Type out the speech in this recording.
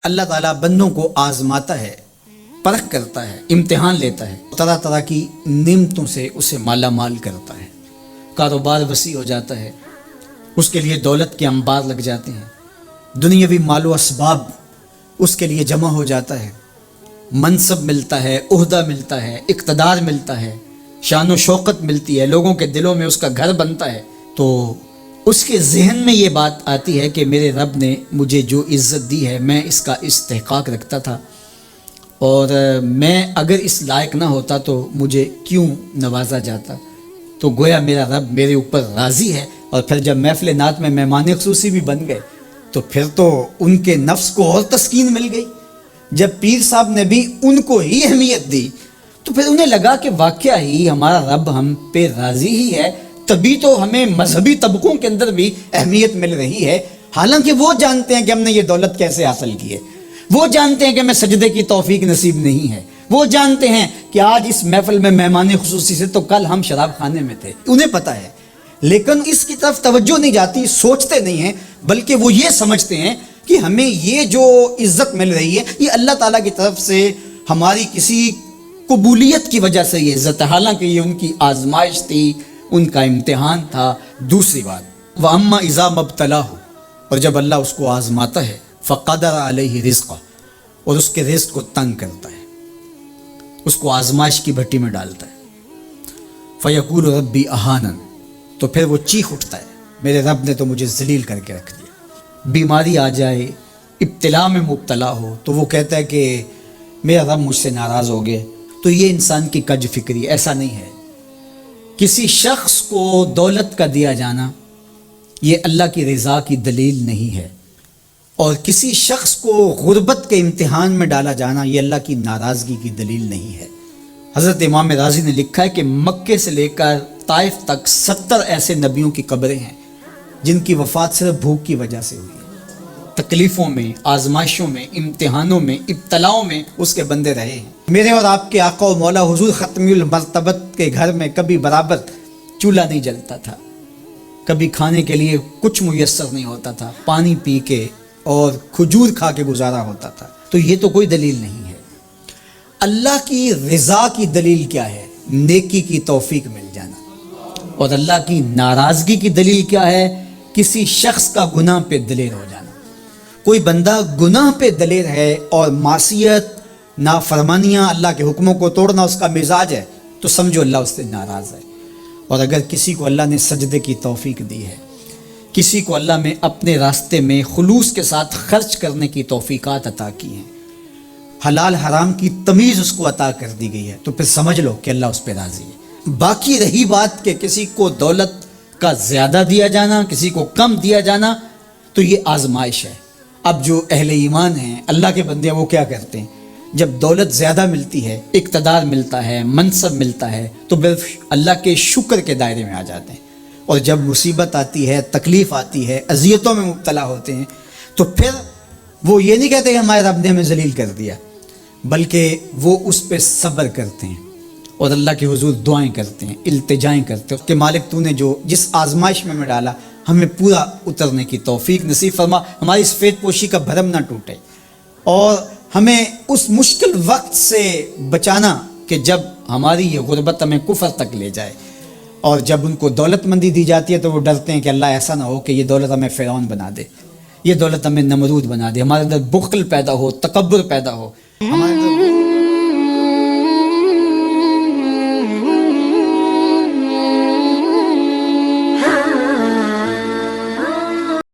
اللہ تعالیٰ بندوں کو آزماتا ہے، پرکھ کرتا ہے، امتحان لیتا ہے، طرح طرح کی نعمتوں سے اسے مالا مال کرتا ہے، کاروبار وسیع ہو جاتا ہے، اس کے لیے دولت کے انبار لگ جاتے ہیں، دنیاوی مال و اسباب اس کے لیے جمع ہو جاتا ہے، منصب ملتا ہے، عہدہ ملتا ہے، اقتدار ملتا ہے، شان و شوکت ملتی ہے، لوگوں کے دلوں میں اس کا گھر بنتا ہے، تو اس کے ذہن میں یہ بات آتی ہے کہ میرے رب نے مجھے جو عزت دی ہے میں اس کا استحقاق رکھتا تھا، اور میں اگر اس لائق نہ ہوتا تو مجھے کیوں نوازا جاتا، تو گویا میرا رب میرے اوپر راضی ہے۔ اور پھر جب محفل نعت میں مہمان خصوصی بھی بن گئے تو پھر تو ان کے نفس کو اور تسکین مل گئی۔ جب پیر صاحب نے بھی ان کو ہی اہمیت دی تو پھر انہیں لگا کہ واقعہ ہی ہمارا رب ہم پہ راضی ہی ہے، تبھی تو ہمیں مذہبی طبقوں کے اندر بھی اہمیت مل رہی ہے، حالانکہ وہ جانتے ہیں کہ ہم نے یہ دولت کیسے حاصل کی ہے، وہ جانتے ہیں کہ ہمیں سجدے کی توفیق نصیب نہیں ہے، وہ جانتے ہیں کہ آج اس محفل میں مہمان خصوصی سے تو کل ہم شراب خانے میں تھے، انہیں پتہ ہے، لیکن اس کی طرف توجہ نہیں جاتی، سوچتے نہیں ہیں، بلکہ وہ یہ سمجھتے ہیں کہ ہمیں یہ جو عزت مل رہی ہے یہ اللہ تعالیٰ کی طرف سے ہماری کسی قبولیت کی وجہ سے یہ عزت ہے، حالانکہ یہ ان کی آزمائش تھی، ان کا امتحان تھا۔ دوسری بات، وَأَمَّا إِذَا مَبْتَلَاهُ، اور جب اللہ اس کو آزماتا ہے، فَقَدَرَ عَلَيْهِ رِزْقَهُ، اور اس کے رزق کو تنگ کرتا ہے، اس کو آزمائش کی بھٹی میں ڈالتا ہے، فَيَقُولُ رَبِّي أَهَانَنِ، تو پھر وہ چیخ اٹھتا ہے میرے رب نے تو مجھے ذلیل کر کے رکھ دیا۔ بیماری آ جائے، ابتلا میں مبتلا ہو تو وہ کہتا ہے کہ میرا رب مجھ سے ناراض ہو گئے، تو یہ انسان کی کج فکری، ایسا نہیں ہے۔ کسی شخص کو دولت کا دیا جانا یہ اللہ کی رضا کی دلیل نہیں ہے، اور کسی شخص کو غربت کے امتحان میں ڈالا جانا یہ اللہ کی ناراضگی کی دلیل نہیں ہے۔ حضرت امام راضی نے لکھا ہے کہ مکے سے لے کر طائف تک 70 ایسے نبیوں کی قبریں ہیں جن کی وفات صرف بھوک کی وجہ سے ہوئی ہے، تکلیفوں میں، آزمائشوں میں، امتحانوں میں، ابتلاؤں میں اس کے بندے رہے ہیں۔ میرے اور آپ کے آقا و مولا حضور ختمی المرتبت کے گھر میں کبھی برابر چولہا نہیں جلتا تھا، کبھی کھانے کے لیے کچھ میسر نہیں ہوتا تھا، پانی پی کے اور کھجور کھا کے گزارا ہوتا تھا، تو یہ تو کوئی دلیل نہیں ہے۔ اللہ کی رضا کی دلیل کیا ہے؟ نیکی کی توفیق مل جانا، اور اللہ کی ناراضگی کی دلیل کیا ہے؟ کسی شخص کا گناہ پہ دلیر ہو جانا۔ کوئی بندہ گناہ پہ دلیر ہے اور معصیت، نافرمانیاں، اللہ کے حکموں کو توڑنا اس کا مزاج ہے، تو سمجھو اللہ اس سے ناراض ہے۔ اور اگر کسی کو اللہ نے سجدے کی توفیق دی ہے، کسی کو اللہ نے اپنے راستے میں خلوص کے ساتھ خرچ کرنے کی توفیقات عطا کی ہیں، حلال حرام کی تمیز اس کو عطا کر دی گئی ہے، تو پھر سمجھ لو کہ اللہ اس پہ راضی ہے۔ باقی رہی بات کہ کسی کو دولت کا زیادہ دیا جانا، کسی کو کم دیا جانا، تو یہ آزمائش ہے۔ اب جو اہل ایمان ہیں، اللہ کے بندے ہیں، وہ کیا کرتے ہیں؟ جب دولت زیادہ ملتی ہے، اقتدار ملتا ہے، منصب ملتا ہے، تو بس اللہ کے شکر کے دائرے میں آ جاتے ہیں، اور جب مصیبت آتی ہے، تکلیف آتی ہے، اذیتوں میں مبتلا ہوتے ہیں، تو پھر وہ یہ نہیں کہتے کہ ہمارے رب نے ہمیں ذلیل کر دیا، بلکہ وہ اس پہ صبر کرتے ہیں اور اللہ کے حضور دعائیں کرتے ہیں، التجائیں کرتے ہیں کہ مالک تو نے جو جس آزمائش میں ڈالا ہمیں پورا اترنے کی توفیق نصیب فرما، ہماری سفید پوشی کا بھرم نہ ٹوٹے، اور ہمیں اس مشکل وقت سے بچانا کہ جب ہماری یہ غربت ہمیں کفر تک لے جائے۔ اور جب ان کو دولت مندی دی جاتی ہے تو وہ ڈرتے ہیں کہ اللہ ایسا نہ ہو کہ یہ دولت ہمیں فرعون بنا دے، یہ دولت ہمیں نمرود بنا دے، ہمارے اندر بخل پیدا ہو، تکبر پیدا ہو، ہمارے اندر